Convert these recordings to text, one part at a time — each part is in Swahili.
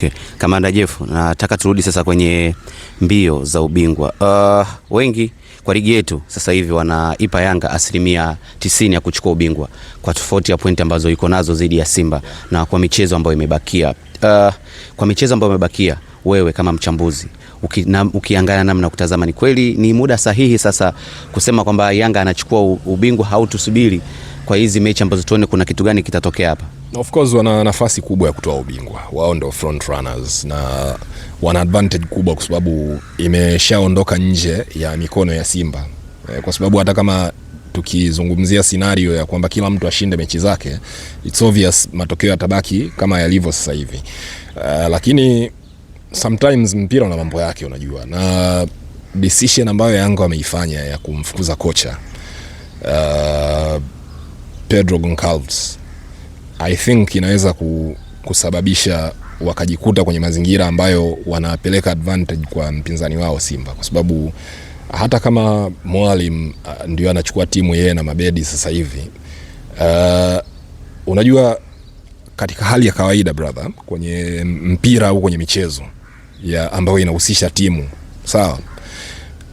Okay. Kamanda Jeff, nataka turudi sasa kwenye mbio za ubingwa. Wengi kwa ligi yetu sasa hivi wanaipa Yanga 90% ya kuchukua ubingwa kwa tofauti ya pointi ambazo iko nazo zaidi ya Simba na kwa michezo ambayo imebakia. Kwa michezo ambayo imebakia, wewe kama mchambuzi ukiangalia namna kutazama, ni kweli ni muda sahihi sasa kusema kwamba Yanga anachukua ubingwa au tusubiri kwa hizi mechi ambazo tuone kuna kitu gani kitatokea hapa? Of course wana nafasi kubwa ya kutoa ubingwa. Wao ndio front runners na wana advantage kubwa kwa sababu imeshaondoka nje ya mikono ya Simba. Kwa sababu hata kama tukizungumzia scenario ya kwamba kila mtu ashinde mechi zake, it's obvious matokeo yatabaki kama yalivyo sasa hivi. Lakini sometimes mpira una mambo yake, unajua. Na decision ambayo Yanga wameifanya ya kumfukuza kocha Pedro Goncalves, I think inaweza kusababisha wakajikuta kwenye mazingira ambayo wanapeleka advantage kwa mpinzani wao Simba, kwa sababu hata kama Mwalimu ndio anachukua timu yeye na Mabedi sasa hivi, unajua katika hali ya kawaida brother, kwenye mpira au kwenye michezo ya ambayo inahusisha timu, sawa,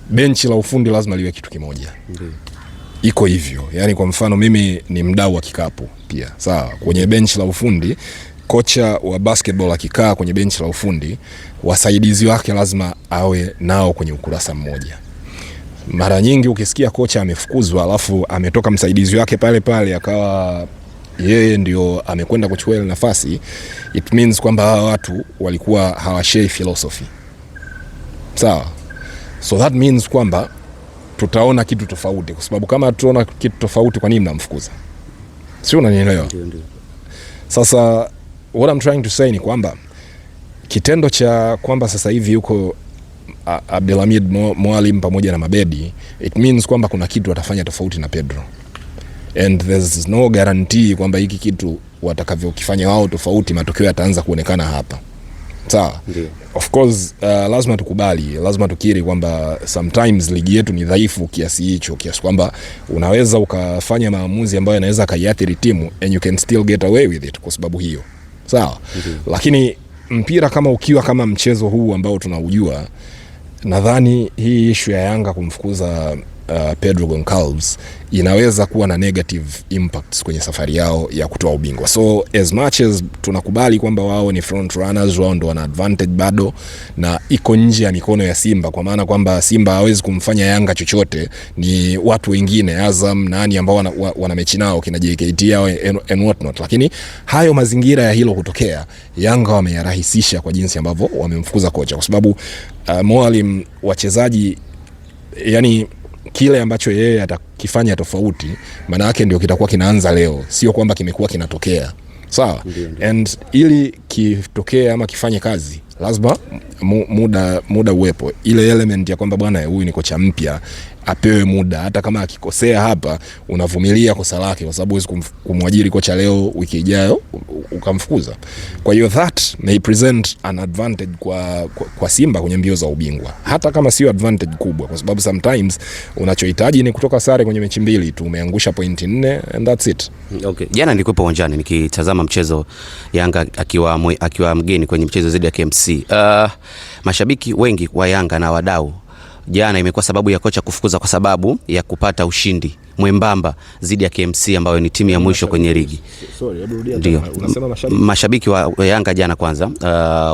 benchi la ufundi lazima liwe kitu kimoja. Iko hivyo. Yani kwa mfano mimi ni mdau wa kikapu pia, sawa. Kwenye benchi la ufundi, kocha wa basketball akikaa kwenye benchi la ufundi, wasaidizi wake lazima awe nao kwenye ukurasa mmoja. Mara nyingi ukisikia kocha amefukuzwa alafu ametoka msaidizi wake pale pale akawa yeye ndio amekwenda kuchukua ile nafasi, it means kwamba hawa watu walikuwa hawashare philosophy. Sawa. So that means kwamba tutaona kitu tofauti, kwa sababu kama tunaona kitu tofauti, kwa nini mnamfukuza? Sio, unanielewa? Sasa what I'm trying to say ni kwamba kitendo cha kwamba sasa hivi yuko Abdelhamid Mwalimu pamoja na Mabedi, it means kwamba kuna kitu watafanya tofauti na Pedro, and there's no guarantee kwamba hiki kitu watakavyokifanya wao tofauti matokeo yataanza kuonekana hapa. Sawa. Of course lazima tukubali, lazima tukiri kwamba sometimes ligi yetu ni dhaifu kiasi hicho, kiasi kwamba unaweza ukafanya maamuzi ambayo yanaweza kaiathiri timu and you can still get away with it kwa sababu hiyo. Sawa. Lakini mpira kama ukiwa kama mchezo huu ambao tunaujua, nadhani hii issue ya Yanga kumfukuza Pedro Goncalves inaweza kuwa na negative impacts kwenye safari yao ya kutoa ubingwa. So as much as tunakubali kwamba wao ni front runners, wao ndo wana advantage bado na iko nje ya mikono ya Simba, kwa maana kwamba Simba hawezi kumfanya Yanga chochote, ni watu wengine, Azam nani ambao wana mechi nao kina JKT and what not. Lakini hayo mazingira ya hilo kutokea, Yanga wameyarahisisha kwa jinsi ambavyo wamemfukuza kocha, kwa sababu Mwalimu, wachezaji, yani kile ambacho yeye atakifanya tofauti, maana yake ndio kitakuwa kinaanza leo, sio kwamba kimekuwa kinatokea. Sawa. And ili kitokee ama kifanye kazi, lazima muda uwepo. Ile element ya kwamba bwana huyu ni kocha mpya, apewe muda. Hata kama akikosea hapa, unavumilia kosa lake, kwa sababu huwezi kumwajiri kocha leo wiki ijayo ukamfukuza. Kwa hiyo that may present an advantage kwa Simba kwenye mbio za ubingwa, hata kama sio advantage kubwa, kwa sababu sometimes unachohitaji ni kutoka sare kwenye mechi mbili tu, umeangusha pointi 4 and that's it. Okay. Jana nilikuwa uwanjani nikitazama mchezo Yanga akiwa mgeni kwenye mchezo zidi ya KMC. Mashabiki wengi wa Yanga na wadau, jana imekuwa sababu ya kocha kufukuza kwa sababu ya kupata ushindi mwembamba zidi ya KMC ambayo ni timu ya mwisho kwenye ligi. Sorry, hebu rudia tena. Unasema mashabiki wa Yanga jana kwanza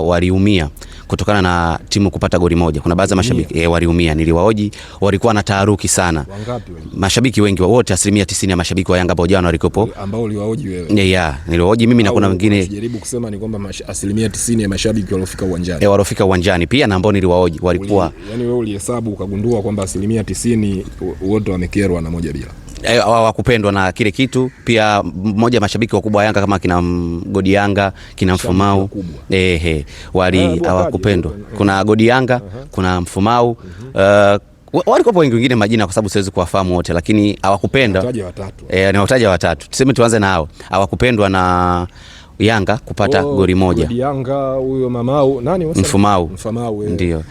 waliumia kutokana na timu kupata goli moja. Kuna baadhi ya mashabiki waliumia, niliwaoji, walikuwa na taharuki sana. Wangapi wengi? Mashabiki wengi wote, 90% ya mashabiki wa Yanga ambao jana walikopo. Ambao uliwaoji wewe? Niliwaoji mimi na kuna wengine. Unajaribu kusema ni kwamba 90% ya mashabiki waliofika uwanjani. Waliofika uwanjani pia na ambao niliwaoji walikuwa. Yani wewe ulihesabu ukagundua kwamba 90% wote wamekerwa na moja bila. Hawakupendwa na kile kitu. Pia mmoja mashabiki wakubwa wa Yanga kama kina Godi Yanga, kina Mfumau, hawakupendwa. Kuna Godi Yanga, kuna Mfumau, walikuwa wengi wengine majina kwa sababu siwezi kuwafahamu wote, lakini hawakupenda. Wataja watatu. Ni wataja watatu. Tuseme tuanze na hao. Hawakupendwa na Yanga kupata goli moja. Yanga huyo Mamau nani wasema? Mfumau ndio.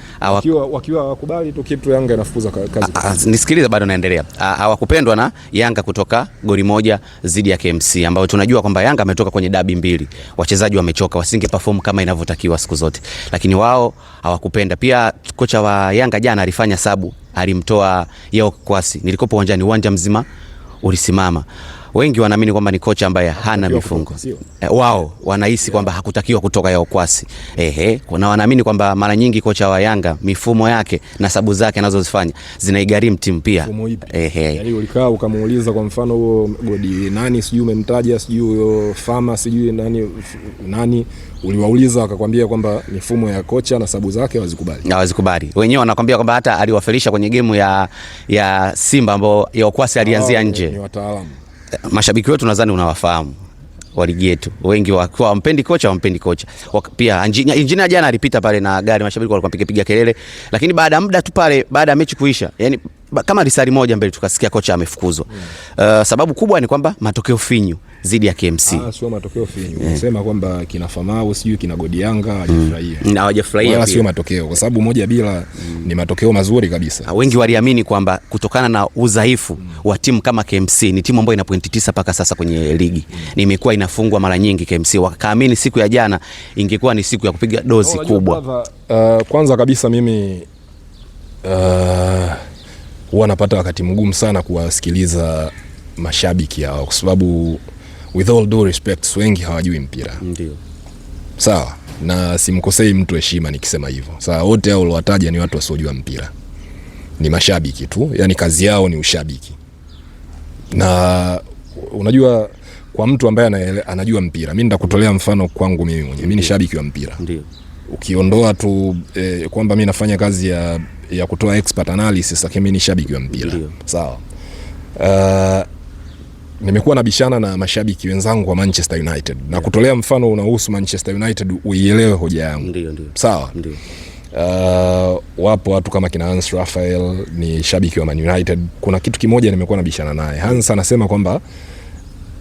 Wakiwa wakubali tu kitu Yanga inafukuza kazi. Nisikilize, bado naendelea. Hawakupendwa na Yanga kutoka goli moja zidi ya KMC, ambao tunajua kwamba Yanga ametoka kwenye dabi mbili. Wachezaji wamechoka, wasinge perform kama inavyotakiwa siku zote. Lakini wao hawakupenda. Pia kocha wa Yanga jana alifanya sabu, alimtoa Yao Kwasi. Nilikopo uwanjani, uwanja mzima ulisimama. Wengi wanaamini kwamba ni kocha ambaye hana mifungo. Wao wanahisi kwamba hakutakiwa kutoka Yao Kwasi. Kuna wanaamini kwamba mara nyingi kocha wa Yanga mifumo yake na sabu zake anazozifanya zinaigharimu timu pia. Yaani ulikaa ukamuuliza kwa mfano huo Godi nani sijui umemtaja sijui huyo Fama sijui nani uliwauliza akakwambia kwamba mifumo ya kocha na sabu zake hawazikubali. Wenyewe wanakwambia kwamba hata aliwafelisha kwenye game ya Simba ambao Yao Kwasi alianzia nje. Ni wataalamu. Mashabiki wetu nadhani unawafahamu wa ligi yetu, wengi wakiwa wampendi kocha. Pia injinia jana alipita pale na gari, mashabiki walikuwa piga kelele, lakini baada ya muda tu pale, baada ya mechi kuisha, yani kama risali moja mbele tukasikia kocha amefukuzwa. Sababu kubwa ni kwamba matokeo finyu zidi ya KMC. Sio matokeo finyu. Unasema kwamba kina Famau sijui kina Godi Yanga hawajafurahia. Wala sio matokeo, kwa sababu moja bila ni matokeo mazuri kabisa. Wengi waliamini kwamba kutokana na udhaifu wa timu kama KMC, ni timu ambayo ina pointi 9 paka sasa kwenye ligi. Imekuwa inafungwa mara nyingi KMC. Wakaamini siku ya jana ingekuwa ni siku ya kupiga dozi kubwa. Kwanza kabisa mimi huwa napata wakati mgumu sana kuwasikiliza mashabiki hao, kwa sababu with all due respect wengi hawajui mpira. Ndio. Sawa, na simkosei mtu heshima nikisema hivyo. Sawa, wote hao wataja ni watu wasiojua mpira. Ni mashabiki tu, yani kazi yao ni ushabiki. Na unajua kwa mtu ambaye anajua mpira, mimi nitakutolea mfano kwangu mimi mwenyewe. Mimi ni shabiki wa mpira. Ndio. Ukiondoa tu kwamba mimi nafanya kazi ya kutoa expert analysis, lakini mimi ni shabiki wa mpira. Sawa. Nimekuwa nabishana na mashabiki wenzangu wa Manchester United. Na kutolea mfano unahusu Manchester United uielewe hoja yangu. Ndio. Sawa. Ndio. Wapo watu kama kina Hans Raphael ni shabiki wa Man United. Kuna kitu kimoja nimekuwa nabishana naye. Hans anasema kwamba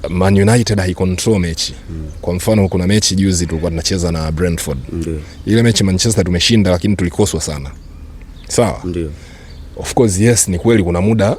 Man United haicontrol mechi. Kwa mfano kuna mechi juzi tulikuwa tunacheza na Brentford. Ile mechi Manchester tumeshinda, lakini tulikoswa sana. Sawa? Ndio. Of course yes, ni kweli kuna muda